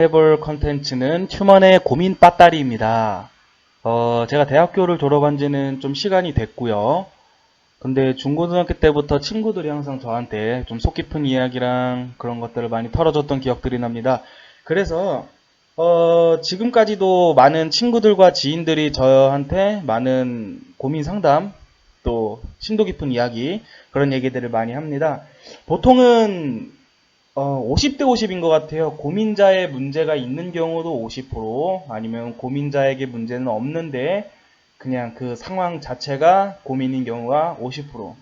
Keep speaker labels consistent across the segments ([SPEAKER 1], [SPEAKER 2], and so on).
[SPEAKER 1] 해볼 컨텐츠는 튜먼의 고민 빠따리입니다. 제가 대학교를 졸업한 지는 좀 시간이 됐고요. 근데 중고등학교 때부터 친구들이 항상 저한테 좀 속 깊은 이야기랑 그런 것들을 많이 털어줬던 기억들이 납니다. 그래서 지금까지도 많은 친구들과 지인들이 저한테 많은 고민 상담, 또 심도 깊은 이야기, 그런 얘기들을 많이 합니다. 보통은 50대 50인 것 같아요. 고민자의 문제가 있는 경우도 50%, 아니면 고민자에게 문제는 없는데 그냥 그 상황 자체가 고민인 경우가 50%.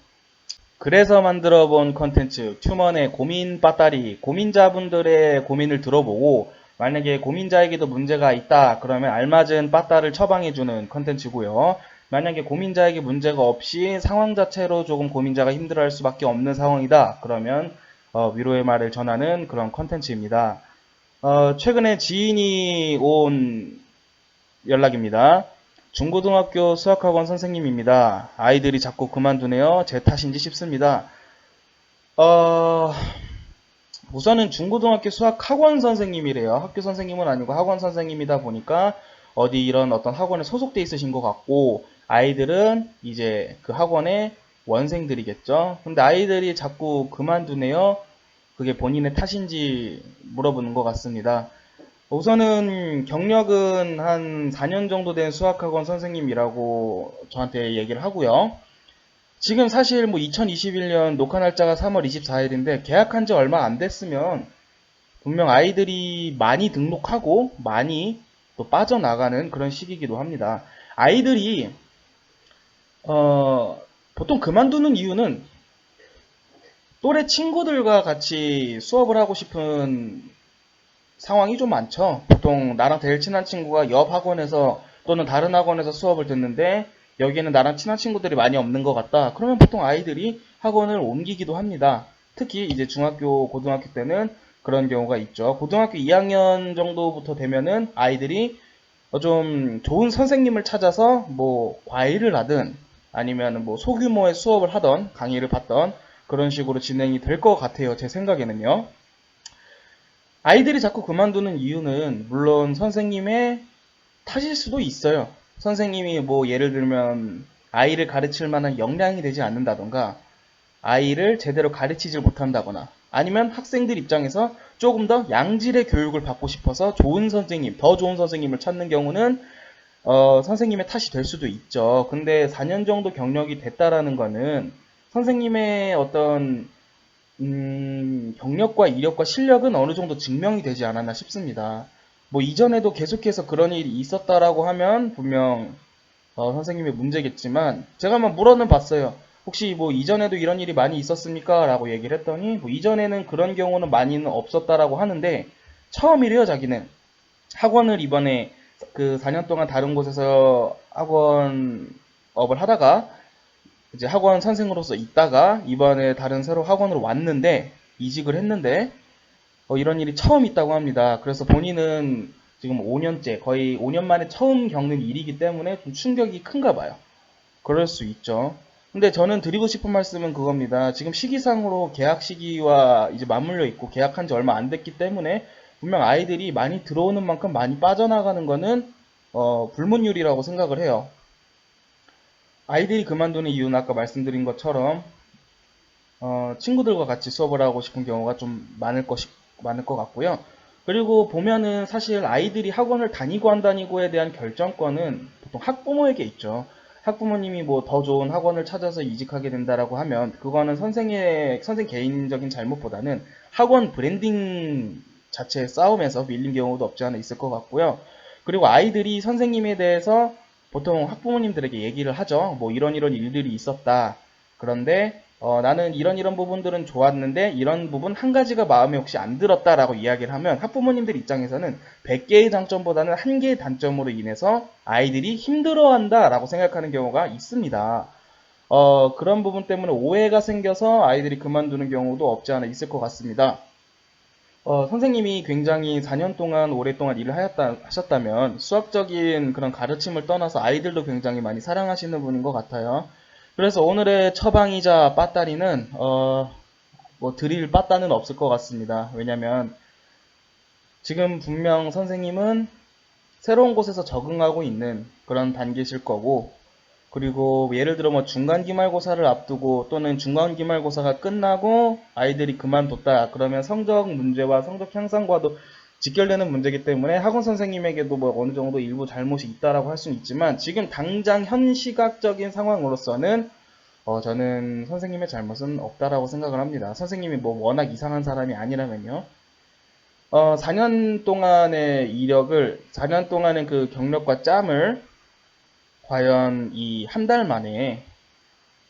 [SPEAKER 1] 그래서 만들어 본 컨텐츠 튜먼의 고민 빠따리, 고민자분들의 고민을 들어보고 만약에 고민자에게도 문제가 있다 그러면 알맞은 빠따를 처방해주는 컨텐츠고요. 만약에 고민자에게 문제가 없이 상황 자체로 조금 고민자가 힘들어할 수밖에 없는 상황이다 그러면 위로의 말을 전하는 그런 컨텐츠입니다. 최근에 지인이 온 연락입니다. 중고등학교 수학학원 선생님입니다. 아이들이 자꾸 그만두네요. 제 탓인지 싶습니다. 어, 우선은 중고등학교 수학학원 선생님이래요. 학교 선생님은 아니고 학원 선생님이다 보니까 어디 이런 어떤 학원에 소속돼 있으신 것 같고 아이들은 이제 그 학원의 원생들이겠죠. 근데 아이들이 자꾸 그만두네요. 그게 본인의 탓인지 물어보는 것 같습니다. 우선은 경력은 한 4년 정도 된 수학학원 선생님이라고 저한테 얘기를 하고요. 지금 사실 뭐 2021년 녹화 날짜가 3월 24일인데 계약한 지 얼마 안 됐으면 분명 아이들이 많이 등록하고 많이 또 빠져나가는 그런 시기이기도 합니다. 아이들이 보통 그만두는 이유는 또래 친구들과 같이 수업을 하고 싶은 상황이 좀 많죠. 보통 나랑 제일 친한 친구가 옆 학원에서 또는 다른 학원에서 수업을 듣는데 여기에는 나랑 친한 친구들이 많이 없는 것 같다. 그러면 보통 아이들이 학원을 옮기기도 합니다. 특히 이제 중학교, 고등학교 때는 그런 경우가 있죠. 고등학교 2학년 정도부터 되면은 아이들이 좀 좋은 선생님을 찾아서 뭐 과외를 하든 아니면 뭐 소규모의 수업을 하던 강의를 받던 그런 식으로 진행이 될 것 같아요. 제 생각에는요. 아이들이 자꾸 그만두는 이유는 물론 선생님의 탓일 수도 있어요. 선생님이 뭐 예를 들면 아이를 가르칠 만한 역량이 되지 않는다던가 아이를 제대로 가르치질 못한다거나 아니면 학생들 입장에서 조금 더 양질의 교육을 받고 싶어서 좋은 선생님, 더 좋은 선생님을 찾는 경우는 선생님의 탓이 될 수도 있죠. 근데 4년 정도 경력이 됐다라는 거는 선생님의 어떤 경력과 이력과 실력은 어느 정도 증명이 되지 않았나 싶습니다. 뭐 이전에도 계속해서 그런 일이 있었다라고 하면 분명 선생님의 문제겠지만 제가 한번 물어는 봤어요. 혹시 뭐 이전에도 이런 일이 많이 있었습니까? 라고 얘기를 했더니 뭐 이전에는 그런 경우는 많이는 없었다라고 하는데 처음이래요 자기는. 학원을 이번에 그 4년 동안 다른 곳에서 학원업을 하다가 이제 학원 선생으로서 있다가 이번에 다른 새로 학원으로 왔는데 이직을 했는데 이런 일이 처음 있다고 합니다. 그래서 본인은 지금 5년째 거의 5년 만에 처음 겪는 일이기 때문에 좀 충격이 큰가 봐요. 그럴 수 있죠. 근데 저는 드리고 싶은 말씀은 그겁니다. 지금 시기상으로 계약 시기와 이제 맞물려 있고 계약한 지 얼마 안 됐기 때문에 분명 아이들이 많이 들어오는 만큼 많이 빠져나가는 거는 불문율이라고 생각을 해요. 아이들이 그만두는 이유는 아까 말씀드린 것처럼 친구들과 같이 수업을 하고 싶은 경우가 좀 많을 것 같고요. 그리고 보면은 사실 아이들이 학원을 다니고 안 다니고에 대한 결정권은 보통 학부모에게 있죠. 학부모님이 뭐 더 좋은 학원을 찾아서 이직하게 된다라고 하면 그거는 선생 개인적인 잘못보다는 학원 브랜딩 자체의 싸움에서 밀린 경우도 없지 않아 있을 것 같고요. 그리고 아이들이 선생님에 대해서 보통 학부모님들에게 얘기를 하죠. 뭐 이런 일들이 있었다. 그런데 나는 이런 부분들은 좋았는데 이런 부분 한 가지가 마음에 혹시 안 들었다라고 이야기를 하면 학부모님들 입장에서는 100개의 장점보다는 한 개의 단점으로 인해서 아이들이 힘들어한다라고 생각하는 경우가 있습니다. 그런 부분 때문에 오해가 생겨서 아이들이 그만두는 경우도 없지 않아 있을 것 같습니다. 선생님이 굉장히 4년 동안 오랫동안 일을 하셨다면 수학적인 그런 가르침을 떠나서 아이들도 굉장히 많이 사랑하시는 분인 것 같아요. 그래서 오늘의 처방이자 빠따리는 뭐 드릴 빠따는 없을 것 같습니다. 왜냐면 지금 분명 선생님은 새로운 곳에서 적응하고 있는 그런 단계실 거고, 그리고 예를 들어 뭐 중간 기말고사를 앞두고 또는 중간 기말고사가 끝나고 아이들이 그만뒀다. 그러면 성적 문제와 성적 향상과도 직결되는 문제이기 때문에 학원 선생님에게도 뭐 어느 정도 일부 잘못이 있다라고 할 수는 있지만 지금 당장 현 시각적인 상황으로서는 저는 선생님의 잘못은 없다라고 생각을 합니다. 선생님이 뭐 워낙 이상한 사람이 아니라면요. 4년 동안의 이력을, 4년 동안의 그 경력과 짬을 과연 이 한 달 만에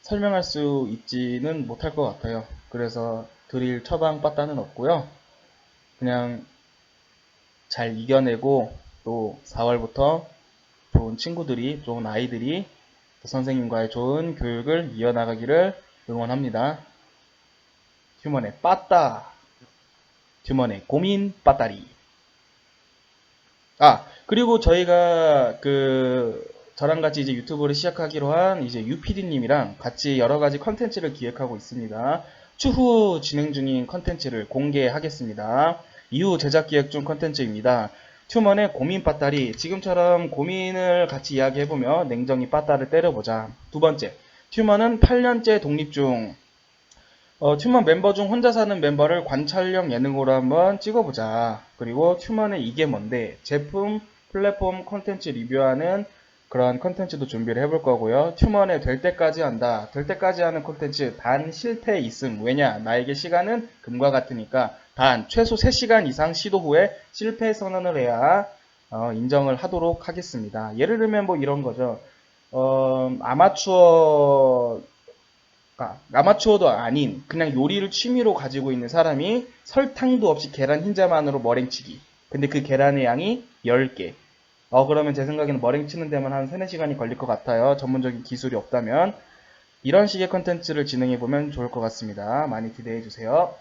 [SPEAKER 1] 설명할 수 있지는 못할 것 같아요. 그래서 드릴 처방 빠따는 없고요. 그냥 잘 이겨내고 또 4월부터 좋은 친구들이, 좋은 아이들이 선생님과의 좋은 교육을 이어나가기를 응원합니다. 휴먼의 빠따, 휴먼의 고민 빠따리. 그리고 저희가 저랑 같이 이제 유튜브를 시작하기로 한 이제 유PD님이랑 같이 여러 가지 컨텐츠를 기획하고 있습니다. 추후 진행 중인 컨텐츠를 공개하겠습니다. 이후 제작 기획 중 컨텐츠입니다. 튜먼의 고민 빠따리. 지금처럼 고민을 같이 이야기해보며 냉정히 빠따를 때려보자. 두 번째, 튜먼은 8년째 독립 중. 튜먼 멤버 중 혼자 사는 멤버를 관찰형 예능으로 한번 찍어보자. 그리고 튜먼의 이게 뭔데? 제품, 플랫폼, 콘텐츠 리뷰하는 그런 콘텐츠도 준비를 해볼 거고요. 튜먼에 될 때까지 한다. 될 때까지 하는 콘텐츠 단 실패 있음. 왜냐? 나에게 시간은 금과 같으니까 단 최소 3시간 이상 시도 후에 실패 선언을 해야 인정을 하도록 하겠습니다. 예를 들면 뭐 이런 거죠. 아마추어도 아닌 그냥 요리를 취미로 가지고 있는 사람이 설탕도 없이 계란 흰자만으로 머랭치기. 근데 그 계란의 양이 10개. 그러면 제 생각에는 머랭치는 데만 한 3, 4시간이 걸릴 것 같아요. 전문적인 기술이 없다면. 이런 식의 컨텐츠를 진행해보면 좋을 것 같습니다. 많이 기대해주세요.